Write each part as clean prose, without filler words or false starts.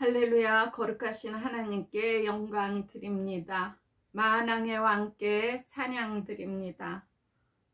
할렐루야. 거룩하신 하나님께 영광 드립니다. 만왕의 왕께 찬양 드립니다.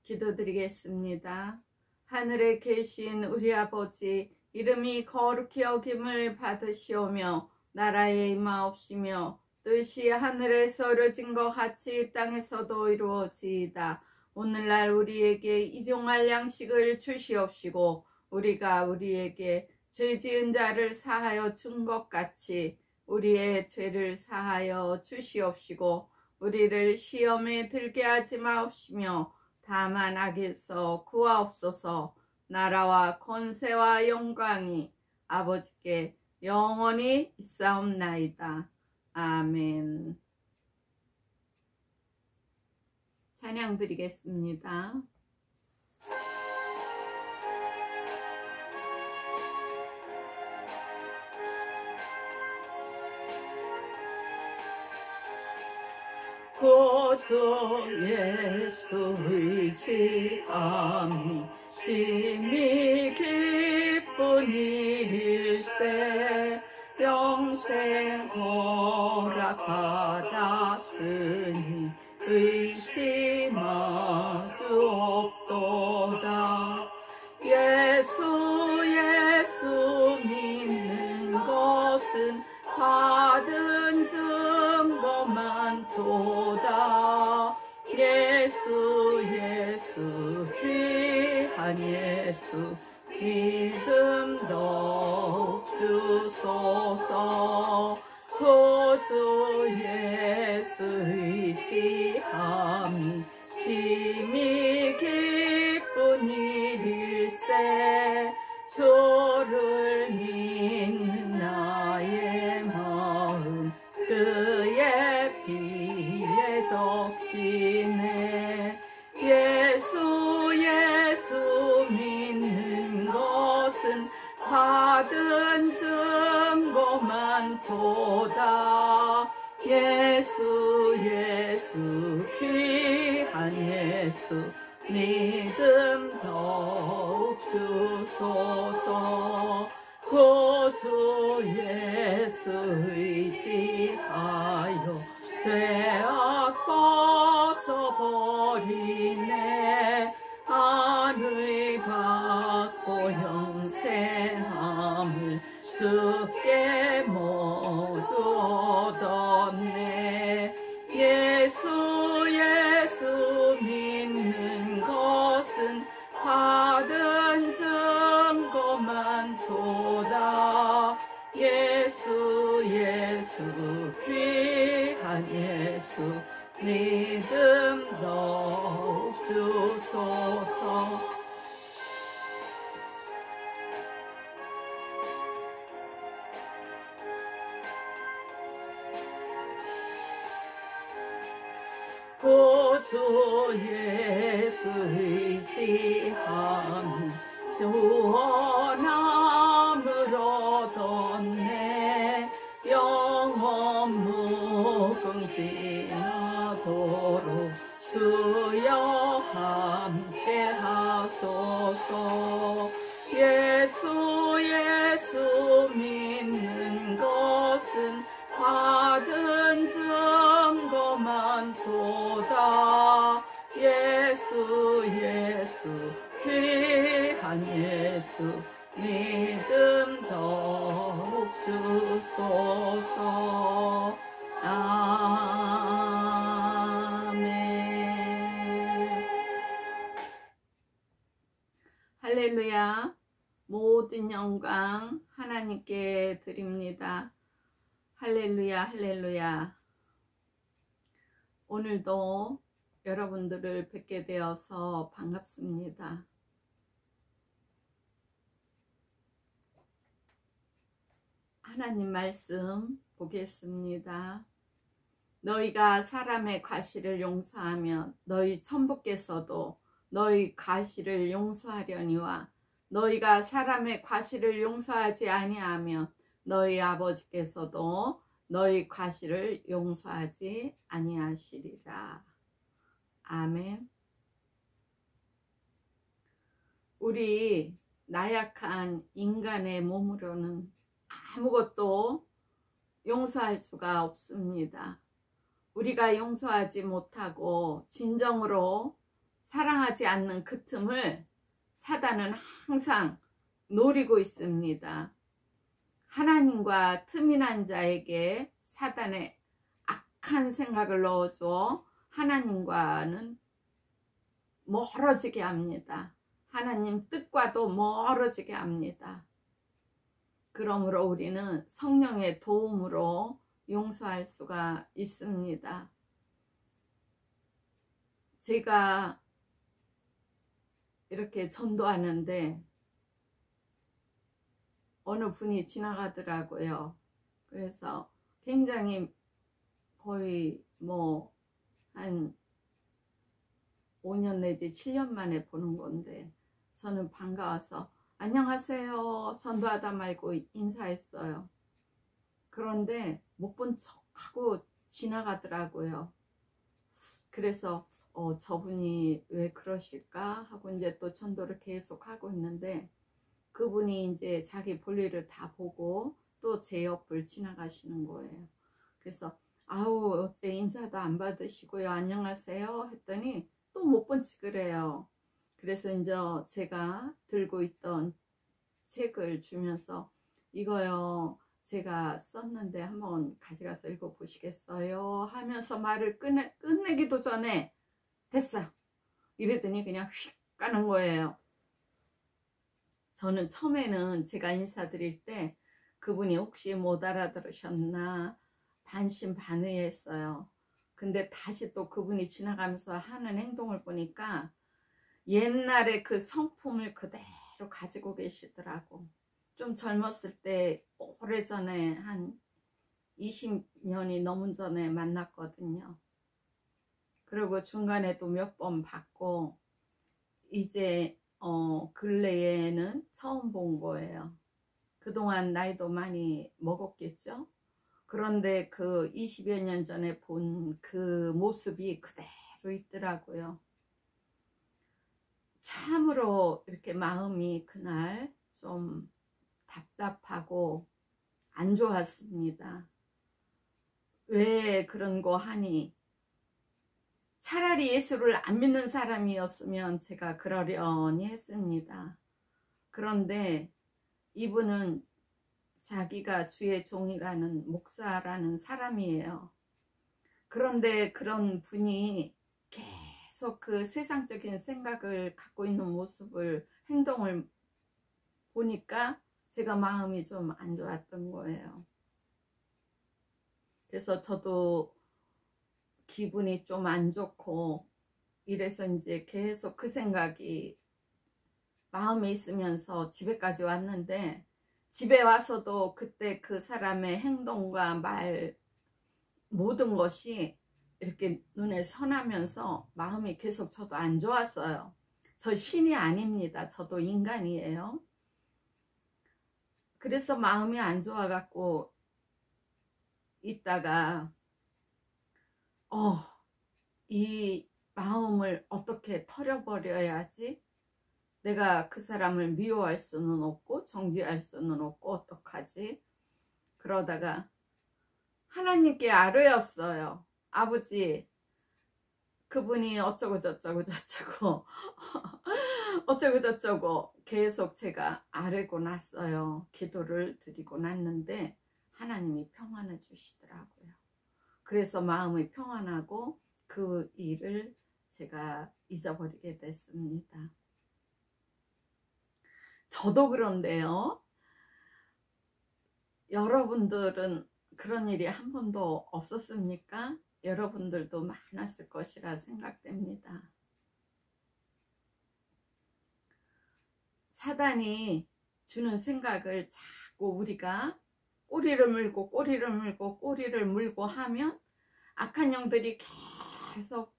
기도드리겠습니다. 하늘에 계신 우리 아버지, 이름이 거룩히 여김을 받으시오며 나라에 임하옵시며 뜻이 하늘에서 이루어진 것 같이 땅에서도 이루어지이다. 오늘날 우리에게 일용할 양식을 주시옵시고 우리가 우리에게 죄 지은 자를 사하여 준 것 같이 우리의 죄를 사하여 주시옵시고 우리를 시험에 들게 하지 마옵시며 다만 악에서 구하옵소서. 나라와 권세와 영광이 아버지께 영원히 있사옵나이다. 아멘. 찬양 드리겠습니다. 구주 예수 의지함이 심히 기쁜 일일세. 영생 허락받았으니 의심할 수 없도다. 예수 믿는 것은 받은 증거만 도다. 예수 귀한 예수 믿음 더욱 주소서. 구주 예수 의지함이 심히 기쁜 일일세. 주를 믿는 나의 마음 그의 피에 적시네. 예수 믿는 것은 받은 증거만 도다. 예수 귀한 예수 믿음 더욱 주소서. 구주 예수 의지하여 죄악 벗어버리네. 안의 받고 영생함을 주께 모두 얻었네. 예수 믿는 것은 받은 증거만 도다. 예수 귀한 예수 믿음 더욱 주소서. 구주 예수 의지함이 주원함을 얻었네. 영원 무궁지나도록 주여 함께 하소서. 예수 믿는 것은 받은 증거만 도다. 예수 귀한 예수 믿음 더욱 주소서. 아멘. 할렐루야. 모든 영광 하나님께 드립니다. 할렐루야, 할렐루야. 오늘도 여러분들을 뵙게 되어서 반갑습니다. 하나님 말씀 보겠습니다. 너희가 사람의 과실을 용서하면 너희 천부께서도 너희 과실을 용서하려니와 너희가 사람의 과실을 용서하지 아니하면 너희 아버지께서도 너희 과실을 용서하지 아니하시리라. 아멘. 우리 나약한 인간의 몸으로는 아무것도 용서할 수가 없습니다. 우리가 용서하지 못하고 진정으로 사랑하지 않는 그 틈을 사단은 항상 노리고 있습니다. 하나님과 틈이 난 자에게 사단의 악한 생각을 넣어줘 하나님과는 멀어지게 합니다. 하나님 뜻과도 멀어지게 합니다. 그러므로 우리는 성령의 도움으로 용서할 수가 있습니다. 제가 이렇게 전도하는데 어느 분이 지나가더라고요. 그래서 굉장히 거의 뭐 한 5년 내지 7년 만에 보는 건데 저는 반가워서 안녕하세요 전도하다 말고 인사했어요. 그런데 못 본 척하고 지나가더라고요. 그래서 저분이 왜 그러실까 하고 이제 또 전도를 계속 하고 있는데 그분이 이제 자기 볼일을 다 보고 또 제 옆을 지나가시는 거예요. 그래서 아우 어째 인사도 안 받으시고요 안녕하세요 했더니 또 못 본 척을 해요. 그래서 이제 제가 들고 있던 책을 주면서 이거요 제가 썼는데 한번 가져가서 읽어보시겠어요 하면서 말을 끝내기도 전에 됐어요 이랬더니 그냥 휙 가는 거예요. 저는 처음에는 제가 인사드릴 때 그분이 혹시 못 알아들으셨나 반신반의했어요. 근데 다시 또 그분이 지나가면서 하는 행동을 보니까 옛날에 그 성품을 그대로 가지고 계시더라고. 좀 젊었을 때 오래전에 한 20년이 넘은 전에 만났거든요. 그리고 중간에도 몇 번 봤고 이제 근래에는 처음 본 거예요. 그동안 나이도 많이 먹었겠죠. 그런데 그 20여 년 전에 본 그 모습이 그대로 있더라고요. 참으로 이렇게 마음이 그날 좀 답답하고 안 좋았습니다. 왜 그런 거 하니? 차라리 예수를 안 믿는 사람이었으면 제가 그러려니 했습니다. 그런데 이분은 자기가 주의 종이라는 목사라는 사람이에요. 그런데 그런 분이 계속 그 세상적인 생각을 갖고 있는 모습을 행동을 보니까 제가 마음이 좀 안 좋았던 거예요. 그래서 저도 기분이 좀 안 좋고 이래서 이제 계속 그 생각이 마음에 있으면서 집에까지 왔는데 집에 와서도 그때 그 사람의 행동과 말 모든 것이 이렇게 눈에 선하면서 마음이 계속 저도 안 좋았어요. 저 신이 아닙니다. 저도 인간이에요. 그래서 마음이 안 좋아 갖고 있다가 이 마음을 어떻게 털어버려야지? 내가 그 사람을 미워할 수는 없고 정죄할 수는 없고 어떡하지? 그러다가 하나님께 아뢰었어요. 아버지 그분이 어쩌고 저쩌고 저쩌고 어쩌고 저쩌고 계속 제가 아뢰고 났어요. 기도를 드리고 났는데 하나님이 평안을 주시더라고요. 그래서 마음이 평안하고 그 일을 제가 잊어버리게 됐습니다. 저도 그런데요. 여러분들은 그런 일이 한 번도 없었습니까? 여러분들도 많았을 것이라 생각됩니다. 사단이 주는 생각을 자꾸 우리가 꼬리를 물고 꼬리를 물고 꼬리를 물고 하면 악한 영들이 계속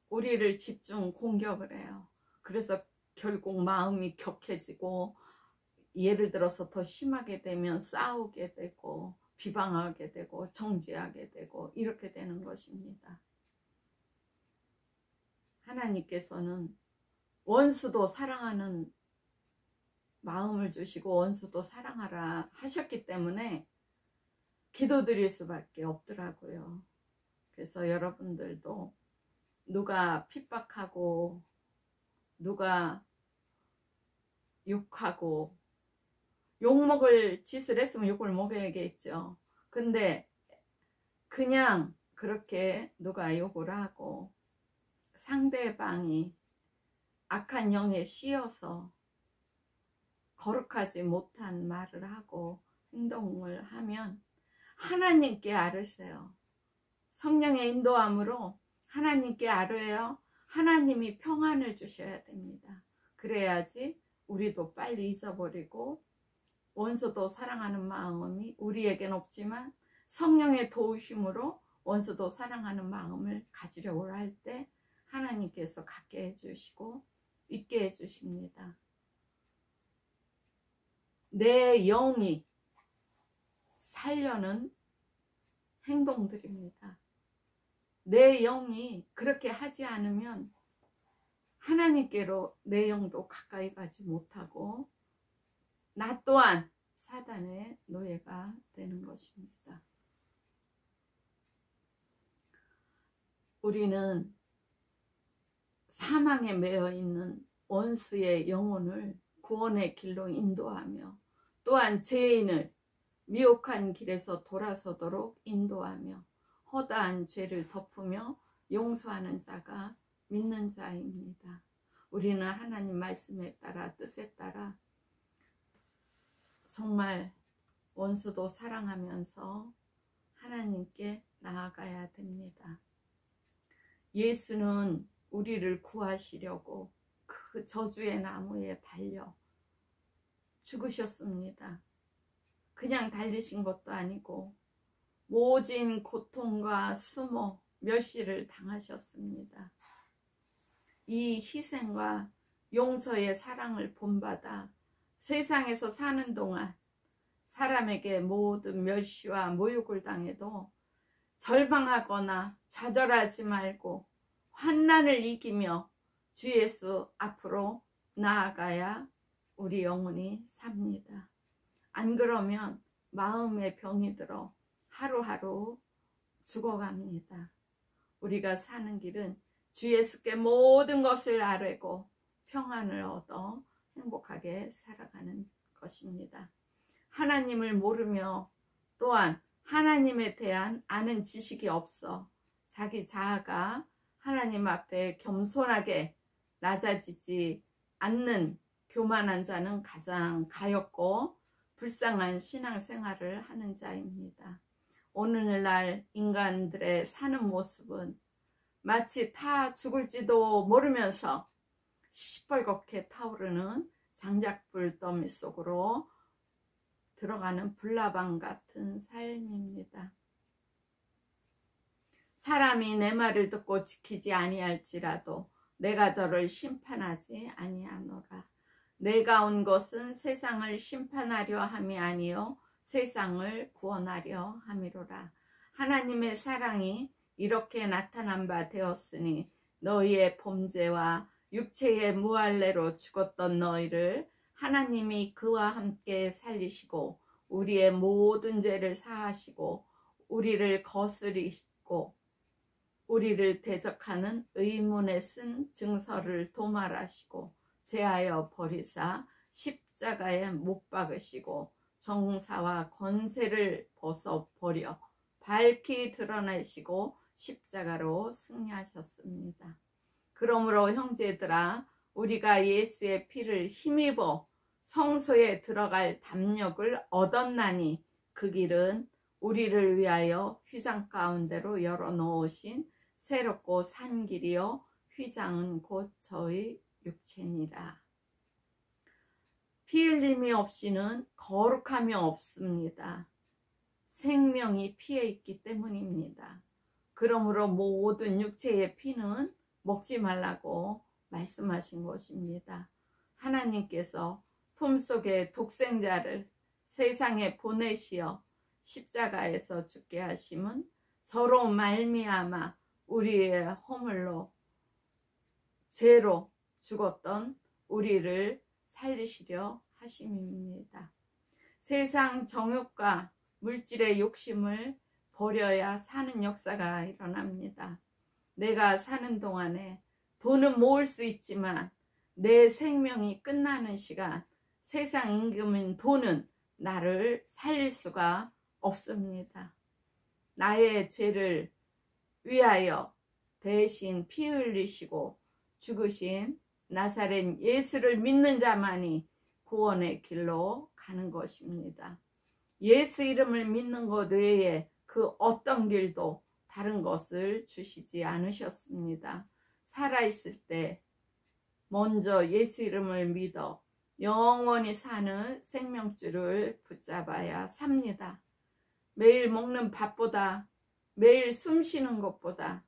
우리를 집중 공격을 해요. 그래서 결국 마음이 격해지고 예를 들어서 더 심하게 되면 싸우게 되고 비방하게 되고 정죄하게 되고 이렇게 되는 것입니다. 하나님께서는 원수도 사랑하는 마음을 주시고 원수도 사랑하라 하셨기 때문에 기도드릴 수밖에 없더라고요. 그래서 여러분들도 누가 핍박하고 누가 욕하고 욕먹을 짓을 했으면 욕을 먹어야겠죠. 근데 그냥 그렇게 누가 욕을 하고 상대방이 악한 영에 씌어서 거룩하지 못한 말을 하고 행동을 하면 하나님께 아뢰세요. 성령의 인도함으로 하나님께 아뢰요. 하나님이 평안을 주셔야 됩니다. 그래야지 우리도 빨리 잊어버리고 원수도 사랑하는 마음이 우리에겐 없지만 성령의 도우심으로 원수도 사랑하는 마음을 가지려고 할 때 하나님께서 갖게 해주시고 있게 해주십니다. 내 영이 살려는 행동들입니다. 내 영이 그렇게 하지 않으면 하나님께로 내 영도 가까이 가지 못하고 나 또한 사단의 노예가 되는 것입니다. 우리는 사망에 매여 있는 원수의 영혼을 구원의 길로 인도하며 또한 죄인을 미혹한 길에서 돌아서도록 인도하며 허다한 죄를 덮으며 용서하는 자가 믿는 자입니다. 우리는 하나님 말씀에 따라 뜻에 따라 정말 원수도 사랑하면서 하나님께 나아가야 됩니다. 예수는 우리를 구하시려고 그 저주의 나무에 달려 죽으셨습니다. 그냥 달리신 것도 아니고 모진 고통과 수모, 멸시를 당하셨습니다. 이 희생과 용서의 사랑을 본받아 세상에서 사는 동안 사람에게 모든 멸시와 모욕을 당해도 절망하거나 좌절하지 말고 환난을 이기며 주 예수 앞으로 나아가야 우리 영혼이 삽니다. 안 그러면 마음의 병이 들어 하루하루 죽어갑니다. 우리가 사는 길은 주 예수께 모든 것을 아뢰고 평안을 얻어 행복하게 살아가는 것입니다. 하나님을 모르며 또한 하나님에 대한 아는 지식이 없어 자기 자아가 하나님 앞에 겸손하게 낮아지지 않는 교만한 자는 가장 가엾고 불쌍한 신앙생활을 하는 자입니다. 오늘날 인간들의 사는 모습은 마치 타 죽을지도 모르면서 시뻘겋게 타오르는 장작불 더미 속으로 들어가는 불나방 같은 삶입니다. 사람이 내 말을 듣고 지키지 아니할지라도 내가 저를 심판하지 아니하노라. 내가 온 것은 세상을 심판하려 함이 아니요 세상을 구원하려 함이로라. 하나님의 사랑이 이렇게 나타난 바 되었으니 너희의 범죄와 육체의 무할례로 죽었던 너희를 하나님이 그와 함께 살리시고 우리의 모든 죄를 사하시고 우리를 거스리시고 우리를 대적하는 의문에 쓴 증서를 도말하시고 제하여 버리사 십자가에 못 박으시고 정사와 권세를 벗어버려 밝히 드러내시고 십자가로 승리하셨습니다. 그러므로 형제들아 우리가 예수의 피를 힘입어 성소에 들어갈 담력을 얻었나니 그 길은 우리를 위하여 휘장 가운데로 열어놓으신 새롭고 산 길이요 휘장은 곧 저의 육체니라. 피 흘림이 없이는 거룩함이 없습니다. 생명이 피에 있기 때문입니다. 그러므로 모든 육체의 피는 먹지 말라고 말씀하신 것입니다. 하나님께서 품속에 독생자를 세상에 보내시어 십자가에서 죽게 하심은 저로 말미암아 우리의 허물로 죄로 죽었던 우리를 살리시려 하심입니다. 세상 정욕과 물질의 욕심을 버려야 사는 역사가 일어납니다. 내가 사는 동안에 돈은 모을 수 있지만 내 생명이 끝나는 시간, 세상 임금인 돈은 나를 살릴 수가 없습니다. 나의 죄를 위하여 대신 피 흘리시고 죽으신 나사렛 예수를 믿는 자만이 구원의 길로 가는 것입니다. 예수 이름을 믿는 것 외에 그 어떤 길도 다른 것을 주시지 않으셨습니다. 살아있을 때 먼저 예수 이름을 믿어 영원히 사는 생명줄을 붙잡아야 삽니다. 매일 먹는 밥보다, 매일 숨 쉬는 것보다,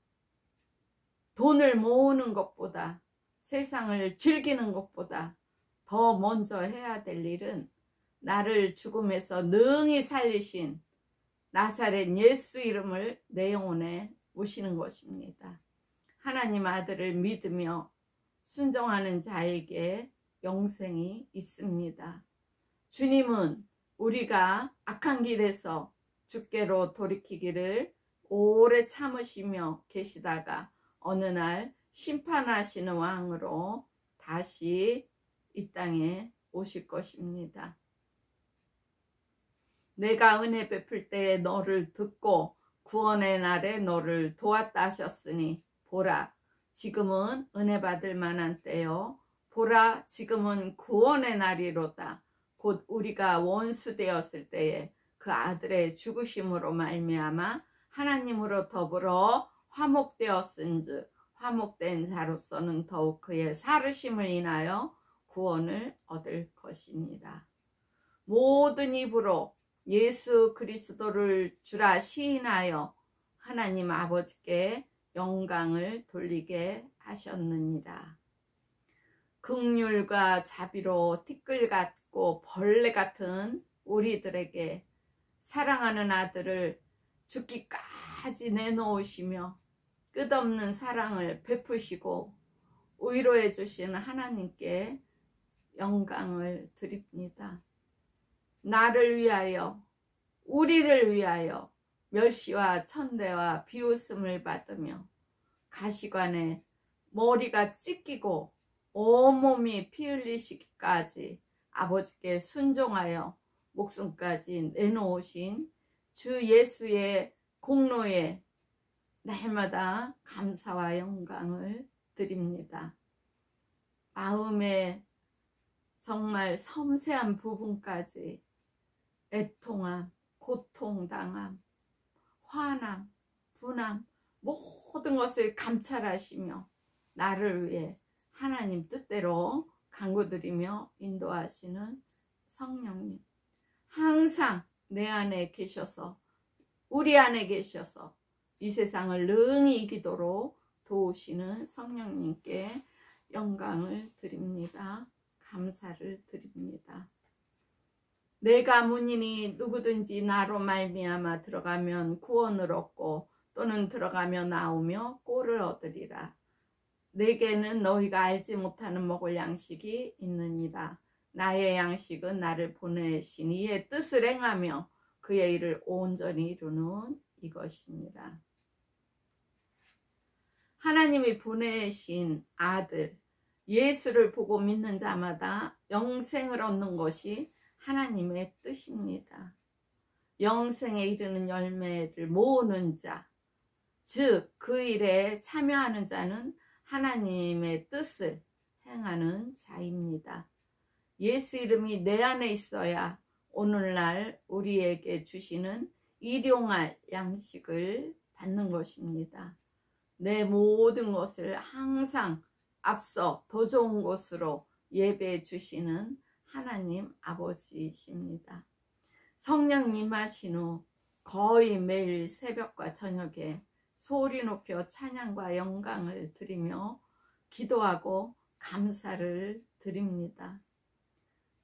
돈을 모으는 것보다, 세상을 즐기는 것보다 더 먼저 해야 될 일은 나를 죽음에서 능히 살리신 나사렛 예수 이름을 내 영혼에 모시는 것입니다. 하나님 아들을 믿으며 순종하는 자에게 영생이 있습니다. 주님은 우리가 악한 길에서 주께로 돌이키기를 오래 참으시며 계시다가 어느 날 심판하시는 왕으로 다시 이 땅에 오실 것입니다. 내가 은혜 베풀 때에 너를 듣고 구원의 날에 너를 도왔다 하셨으니 보라, 지금은 은혜 받을 만한 때요. 보라, 지금은 구원의 날이로다. 곧 우리가 원수 되었을 때에 그 아들의 죽으심으로 말미암아 하나님으로 더불어 화목되었은즉 화목된 자로서는 더욱 그의 살으심을 인하여 구원을 얻을 것이니라. 모든 입으로 예수 그리스도를 주라 시인하여 하나님 아버지께 영광을 돌리게 하셨느니라. 긍휼과 자비로 티끌 같고 벌레 같은 우리들에게 사랑하는 아들을 죽기까지 내놓으시며 끝없는 사랑을 베푸시고 위로해 주시는 하나님께 영광을 드립니다. 나를 위하여, 우리를 위하여 멸시와 천대와 비웃음을 받으며 가시관에 머리가 찢기고 온몸이 피 흘리시기까지 아버지께 순종하여 목숨까지 내놓으신 주 예수의 공로에 날마다 감사와 영광을 드립니다. 마음의 정말 섬세한 부분까지 애통함, 고통당함, 화남, 분함 모든 것을 감찰하시며 나를 위해 하나님 뜻대로 간구드리며 인도하시는 성령님, 항상 내 안에 계셔서 우리 안에 계셔서 이 세상을 능히 이기도록 도우시는 성령님께 영광을 드립니다. 감사를 드립니다. 내가 문이니 누구든지 나로 말미암아 들어가면 구원을 얻고 또는 들어가며 나오며 꼴을 얻으리라. 내게는 너희가 알지 못하는 먹을 양식이 있느니라. 나의 양식은 나를 보내신 이의 뜻을 행하며 그의 일을 온전히 이루는 이것이니라. 하나님이 보내신 아들 예수를 보고 믿는 자마다 영생을 얻는 것이 하나님의 뜻입니다. 영생에 이르는 열매를 모으는 자, 즉 그 일에 참여하는 자는 하나님의 뜻을 행하는 자입니다. 예수 이름이 내 안에 있어야 오늘날 우리에게 주시는 일용할 양식을 받는 것입니다. 내 모든 것을 항상 앞서 더 좋은 곳으로 예배해 주시는 하나님 아버지이십니다. 성령 임하신 후 거의 매일 새벽과 저녁에 소리 높여 찬양과 영광을 드리며 기도하고 감사를 드립니다.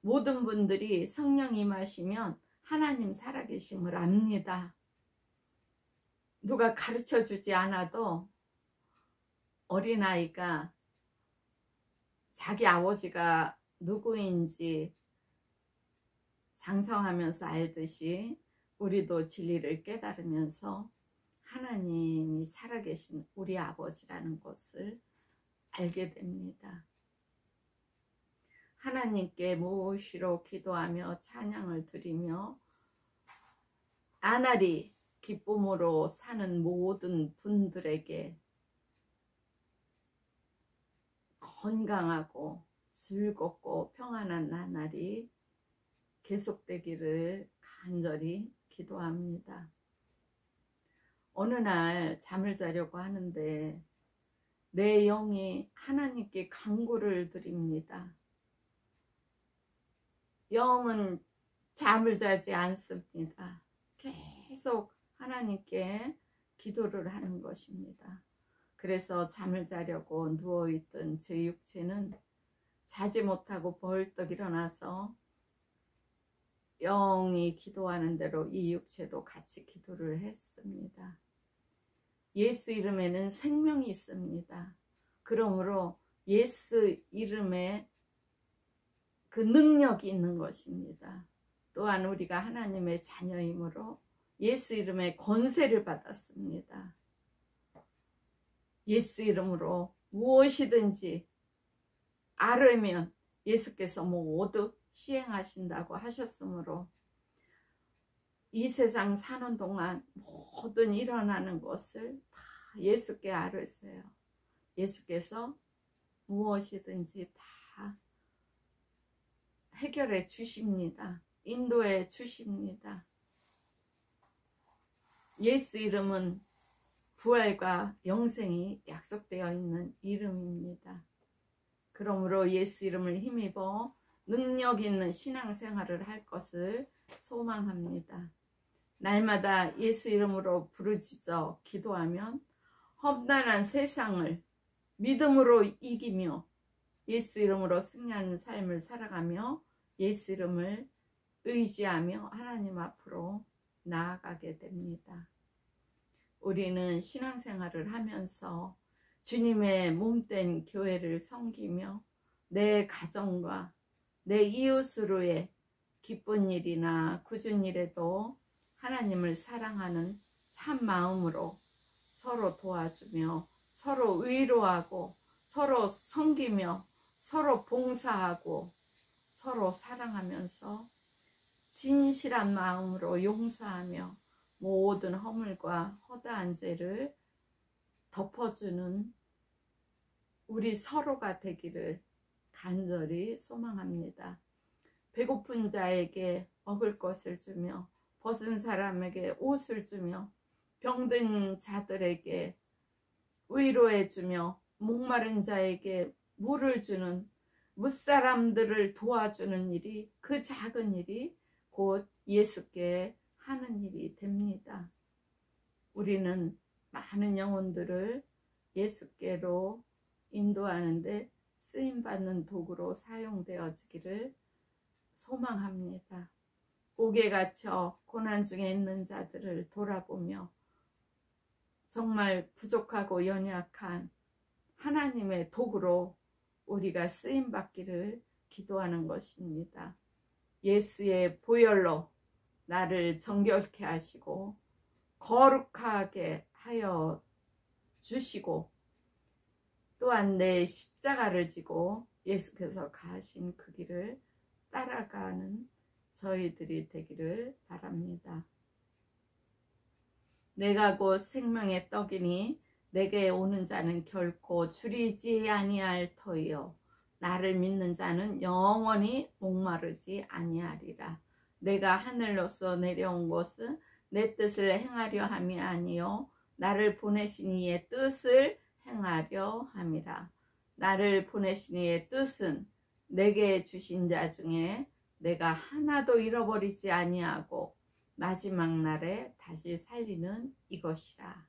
모든 분들이 성령 임하시면 하나님 살아계심을 압니다. 누가 가르쳐 주지 않아도 어린아이가 자기 아버지가 누구인지 장성하면서 알듯이 우리도 진리를 깨달으면서 하나님이 살아계신 우리 아버지라는 것을 알게 됩니다. 하나님께 무엇으로 기도하며 찬양을 드리며 나날이 기쁨으로 사는 모든 분들에게 건강하고 즐겁고 평안한 나날이 계속되기를 간절히 기도합니다. 어느 날 잠을 자려고 하는데 내 영이 하나님께 간구를 드립니다. 영은 잠을 자지 않습니다. 계속 하나님께 기도를 하는 것입니다. 그래서 잠을 자려고 누워있던 제 육체는 자지 못하고 벌떡 일어나서 영이 기도하는 대로 이 육체도 같이 기도를 했습니다. 예수 이름에는 생명이 있습니다. 그러므로 예수 이름에 그 능력이 있는 것입니다. 또한 우리가 하나님의 자녀이므로 예수 이름의 권세를 받았습니다. 예수 이름으로 무엇이든지 아뢰면 예수께서 모두 시행하신다고 하셨으므로 이 세상 사는 동안 모든 일어나는 것을 다 예수께 아뢰세요. 예수께서 무엇이든지 다 해결해 주십니다. 인도해 주십니다. 예수 이름은 부활과 영생이 약속되어 있는 이름입니다. 그러므로 예수 이름을 힘입어 능력 있는 신앙생활을 할 것을 소망합니다. 날마다 예수 이름으로 부르짖어 기도하면 험난한 세상을 믿음으로 이기며 예수 이름으로 승리하는 삶을 살아가며 예수 이름을 의지하며 하나님 앞으로 나아가게 됩니다. 우리는 신앙생활을 하면서 주님의 몸된 교회를 섬기며 내 가정과 내 이웃으로의 기쁜 일이나 굳은 일에도 하나님을 사랑하는 참 마음으로 서로 도와주며 서로 위로하고 서로 섬기며 서로 봉사하고 서로 사랑하면서 진실한 마음으로 용서하며 모든 허물과 허다한 죄를 덮어주는 우리 서로가 되기를 간절히 소망합니다. 배고픈 자에게 먹을 것을 주며 벗은 사람에게 옷을 주며 병든 자들에게 위로해 주며 목마른 자에게 물을 주는 무사람들을 도와주는 일이, 그 작은 일이 곧 예수께 하는 일이 됩니다. 우리는 많은 영혼들을 예수께로 인도하는데 쓰임받는 도구로 사용되어지기를 소망합니다. 옥에 갇혀 고난 중에 있는 자들을 돌아보며 정말 부족하고 연약한 하나님의 도구로 우리가 쓰임받기를 기도하는 것입니다. 예수의 보혈로 나를 정결케 하시고 거룩하게 하여 주시고 또한 내 십자가를 지고 예수께서 가신 그 길을 따라가는 저희들이 되기를 바랍니다. 내가 곧 생명의 떡이니 내게 오는 자는 결코 줄이지 아니할 터이요 나를 믿는 자는 영원히 목마르지 아니하리라. 내가 하늘로서 내려온 것은 내 뜻을 행하려 함이 아니요 나를 보내신 이의 뜻을 행하려 함이라. 나를 보내신 이의 뜻은 내게 주신 자 중에 내가 하나도 잃어버리지 아니하고 마지막 날에 다시 살리는 이것이라.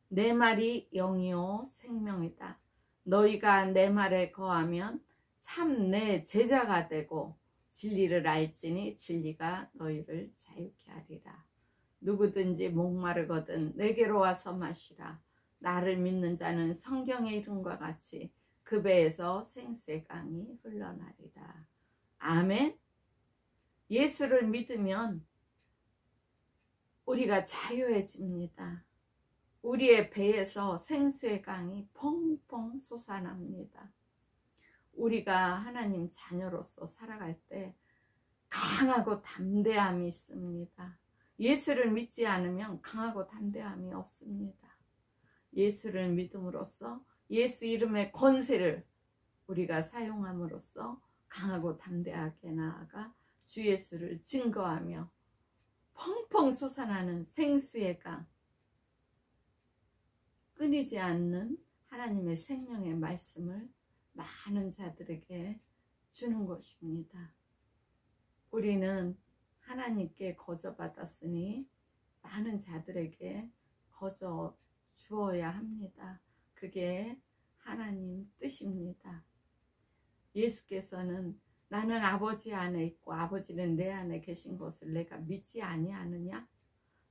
내 말이 영이요 생명이다. 너희가 내 말에 거하면 참 내 제자가 되고 진리를 알지니 진리가 너희를 자유케 하리라. 누구든지 목마르거든 내게로 와서 마시라. 나를 믿는 자는 성경의 이름과 같이 그 배에서 생수의 강이 흘러나리라. 아멘. 예수를 믿으면 우리가 자유해집니다. 우리의 배에서 생수의 강이 펑펑 솟아납니다. 우리가 하나님 자녀로서 살아갈 때 강하고 담대함이 있습니다. 예수를 믿지 않으면 강하고 담대함이 없습니다. 예수를 믿음으로써 예수 이름의 권세를 우리가 사용함으로써 강하고 담대하게 나아가 주 예수를 증거하며 펑펑 솟아나는 생수의 강, 끊이지 않는 하나님의 생명의 말씀을 많은 자들에게 주는 것입니다. 우리는 하나님께 거저받았으니 많은 자들에게 거저 주어야 합니다. 그게 하나님 뜻입니다. 예수께서는 나는 아버지 안에 있고 아버지는 내 안에 계신 것을 내가 믿지 아니하느냐?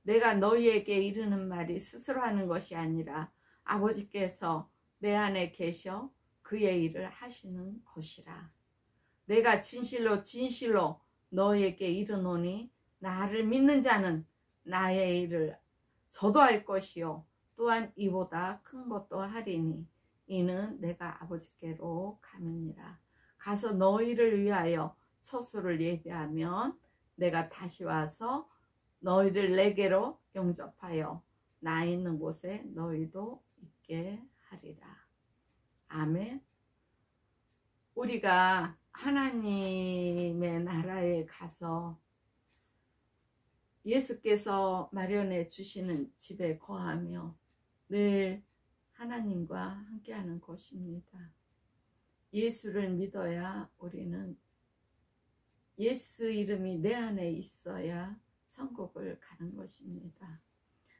내가 너희에게 이르는 말이 스스로 하는 것이 아니라 아버지께서 내 안에 계셔 그의 일을 하시는 것이라. 내가 진실로 진실로 너희에게 이르노니 나를 믿는 자는 나의 일을 저도 할 것이요 또한 이보다 큰 것도 하리니 이는 내가 아버지께로 가느니라. 가서 너희를 위하여 처소를 예비하면 내가 다시 와서 너희를 내게로 영접하여 나 있는 곳에 너희도 있게 하리라. 아멘. 우리가 하나님의 나라에 가서 예수께서 마련해 주시는 집에 거하며 늘 하나님과 함께하는 것입니다. 예수를 믿어야 우리는 예수 이름이 내 안에 있어야 천국을 가는 것입니다.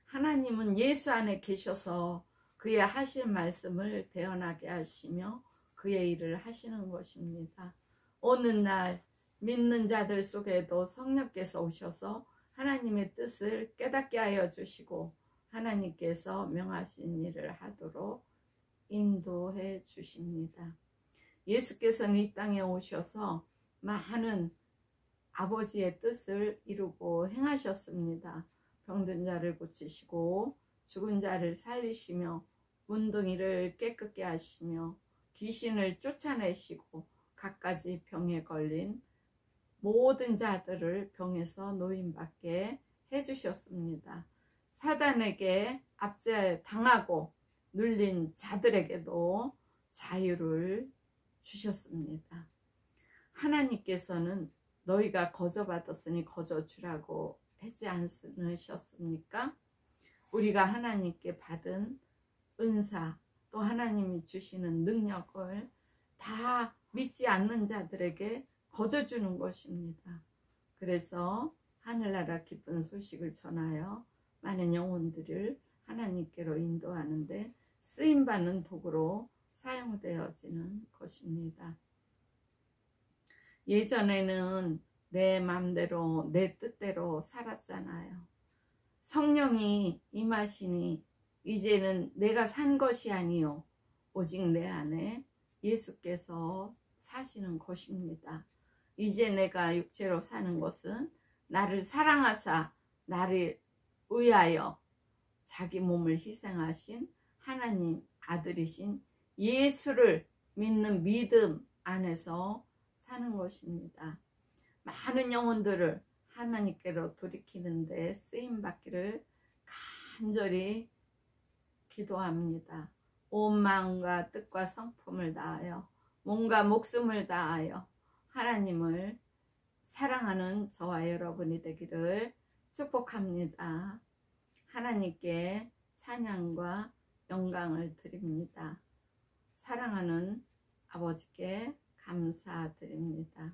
하나님은 예수 안에 계셔서 그의 하실 말씀을 대언하게 하시며 그의 일을 하시는 것입니다. 어느 날 믿는 자들 속에도 성령께서 오셔서 하나님의 뜻을 깨닫게 하여 주시고 하나님께서 명하신 일을 하도록 인도해 주십니다. 예수께서는 이 땅에 오셔서 많은 아버지의 뜻을 이루고 행하셨습니다. 병든 자를 고치시고 죽은 자를 살리시며 문둥이를 깨끗게 하시며 귀신을 쫓아내시고 갖가지 병에 걸린 모든 자들을 병에서 노임받게 해주셨습니다. 사단에게 압제당하고 눌린 자들에게도 자유를 주셨습니다. 하나님께서는 너희가 거저받았으니 거저주라고 하지 않으셨습니까? 우리가 하나님께 받은 은사 또 하나님이 주시는 능력을 다 믿지 않는 자들에게 거저주는 것입니다. 그래서 하늘나라 기쁜 소식을 전하여 많은 영혼들을 하나님께로 인도하는데 쓰임받는 도구로 사용되어지는 것입니다. 예전에는 내 맘대로 내 뜻대로 살았잖아요. 성령이 임하시니 이제는 내가 산 것이 아니요 오직 내 안에 예수께서 사시는 것입니다. 이제 내가 육체로 사는 것은 나를 사랑하사 나를 위하여 자기 몸을 희생하신 하나님 아들이신 예수를 믿는 믿음 안에서 사는 것입니다. 많은 영혼들을 하나님께로 돌이키는데 쓰임받기를 간절히 기도합니다. 온 마음과 뜻과 성품을 다하여 몸과 목숨을 다하여 하나님을 사랑하는 저와 여러분이 되기를 축복합니다. 하나님께 찬양과 영광을 드립니다. 사랑하는 아버지께 감사드립니다.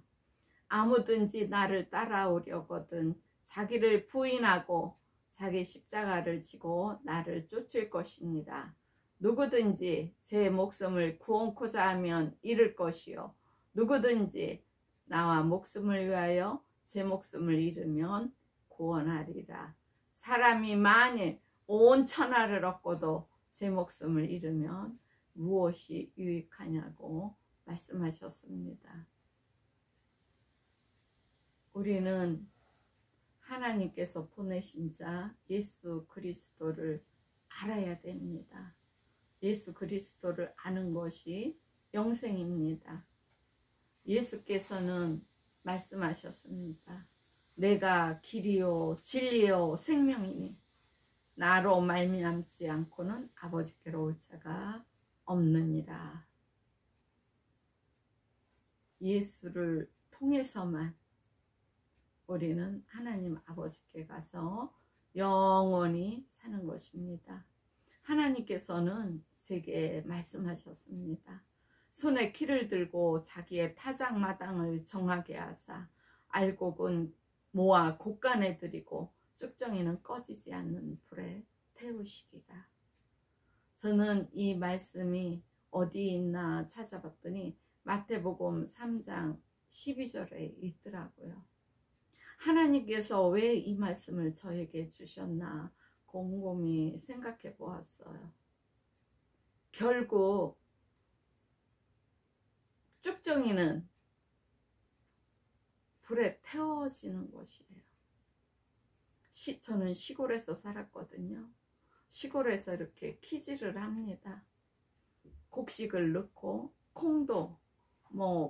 아무든지 나를 따라오려거든 자기를 부인하고 자기 십자가를 지고 나를 쫓을 것입니다. 누구든지 제 목숨을 구원코자 하면 잃을 것이요 누구든지 나와 목숨을 위하여 제 목숨을 잃으면 구원하리라. 사람이 만일 온 천하를 얻고도 제 목숨을 잃으면 무엇이 유익하냐고 말씀하셨습니다. 우리는 하나님께서 보내신 자 예수 그리스도를 알아야 됩니다. 예수 그리스도를 아는 것이 영생입니다. 예수께서는 말씀하셨습니다. 내가 길이요 진리요 생명이니 나로 말미암지 않고는 아버지께로 올 자가 없느니라. 예수를 통해서만 우리는 하나님 아버지께 가서 영원히 사는 것입니다. 하나님께서는 제게 말씀하셨습니다. 손에 키를 들고 자기의 타작마당을 정하게 하사 알곡은 모아 곡간에 들이고 쭉정이는 꺼지지 않는 불에 태우시리라. 저는 이 말씀이 어디 있나 찾아봤더니 마태복음 3장 12절에 있더라고요. 하나님께서 왜 이 말씀을 저에게 주셨나 곰곰이 생각해 보았어요. 결국 쭉정이는 불에 태워지는 것이에요. 저는 시골에서 살았거든요. 시골에서 이렇게 키질을 합니다. 곡식을 넣고 콩도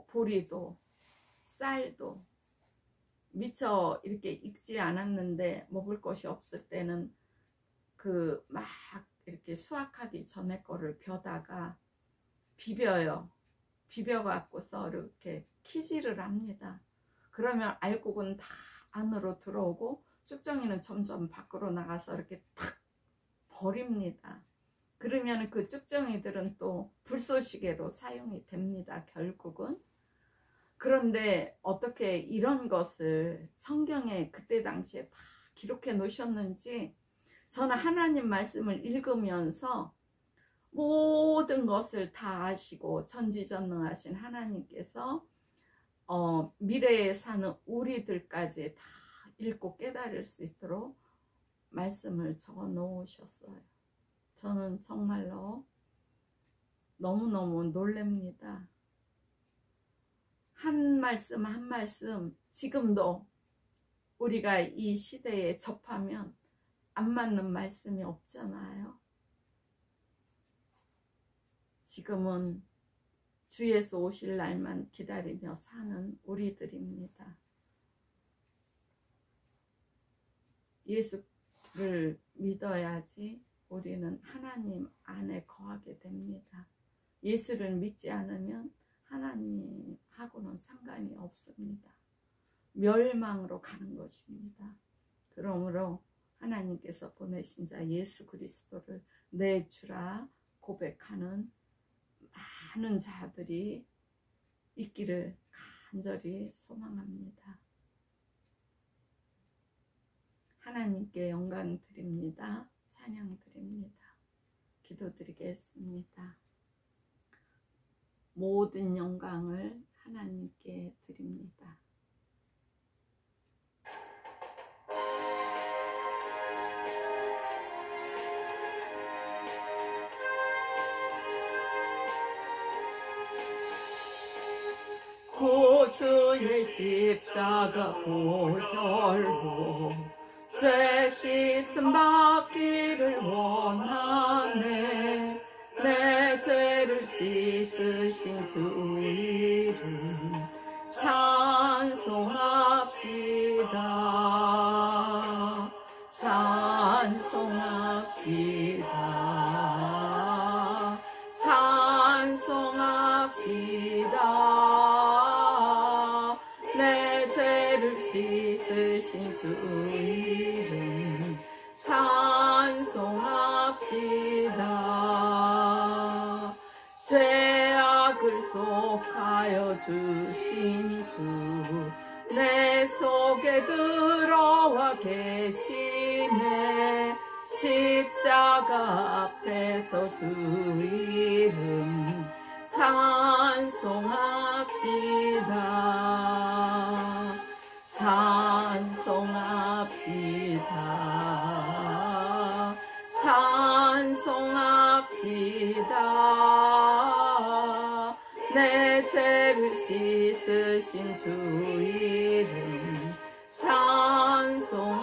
보리도 쌀도 미처 이렇게 익지 않았는데 먹을 것이 없을 때는 막 이렇게 수확하기 전에 거를 벼다가 비벼요. 비벼갖고서 이렇게 키질을 합니다. 그러면 알곡은 다 안으로 들어오고 쭉정이는 점점 밖으로 나가서 이렇게 탁 버립니다. 그러면 그 쭉정이들은 또 불쏘시개로 사용이 됩니다. 결국은. 그런데 어떻게 이런 것을 성경에 그때 당시에 다 기록해 놓으셨는지 저는 하나님 말씀을 읽으면서 모든 것을 다 아시고 전지전능하신 하나님께서 미래에 사는 우리들까지 다 읽고 깨달을 수 있도록 말씀을 적어 놓으셨어요. 저는 정말로 너무너무 놀랍니다. 한 말씀 한 말씀 지금도 우리가 이 시대에 접하면 안 맞는 말씀이 없잖아요. 지금은 주 예수 오실 날만 기다리며 사는 우리들입니다. 예수를 믿어야지 우리는 하나님 안에 거하게 됩니다. 예수를 믿지 않으면 하나님하고는 상관이 없습니다. 멸망으로 가는 것입니다. 그러므로 하나님께서 보내신 자 예수 그리스도를 내 주라 고백하는 많은 자들이 있기를 간절히 소망합니다. 하나님께 영광 드립니다. 찬양 드립니다. 기도드리겠습니다. 모든 영광을 하나님께 드립니다. 구주의 십자가 보혈로 죄 씻음 받기를 원하네. 내 죄를 씻으신 주 이름 찬송합시다. 찬송합시다. 찬송합시다. 내 죄를 씻으신 주 이름 찬송합시다. 죄악을 속하여 주신 주 내 속에 들어와 계시네. 십자가 앞에서 주 이름 찬송합시다. 찬송합시다. 찬송합시다. 내 죄를 씻으신 주 이름 찬송합시다.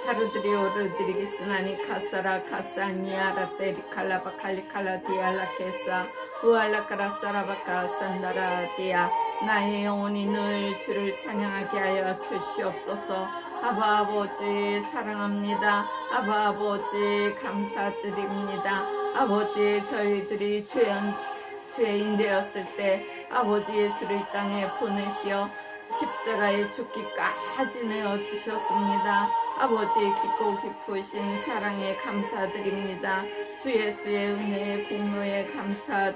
하루들이 오르드리기스나니 카사라 카사니아라 테리칼라바 칼리칼라 디알라케사 우알라카라사라바카 산다라디아 나의 영혼이 늘 주를 찬양하게 하여 주시옵소서. 아바 아버지 사랑합니다. 아바 아버지 감사드립니다. 아버지 저희들이 죄인 되었을 때 아버지 예수를 이 땅에 보내시어 십자가에 죽기까지 내어주셨습니다. 아버지 깊고 깊으신 사랑에 감사드립니다. 주 예수의 은혜의 공로에 감사드립니다.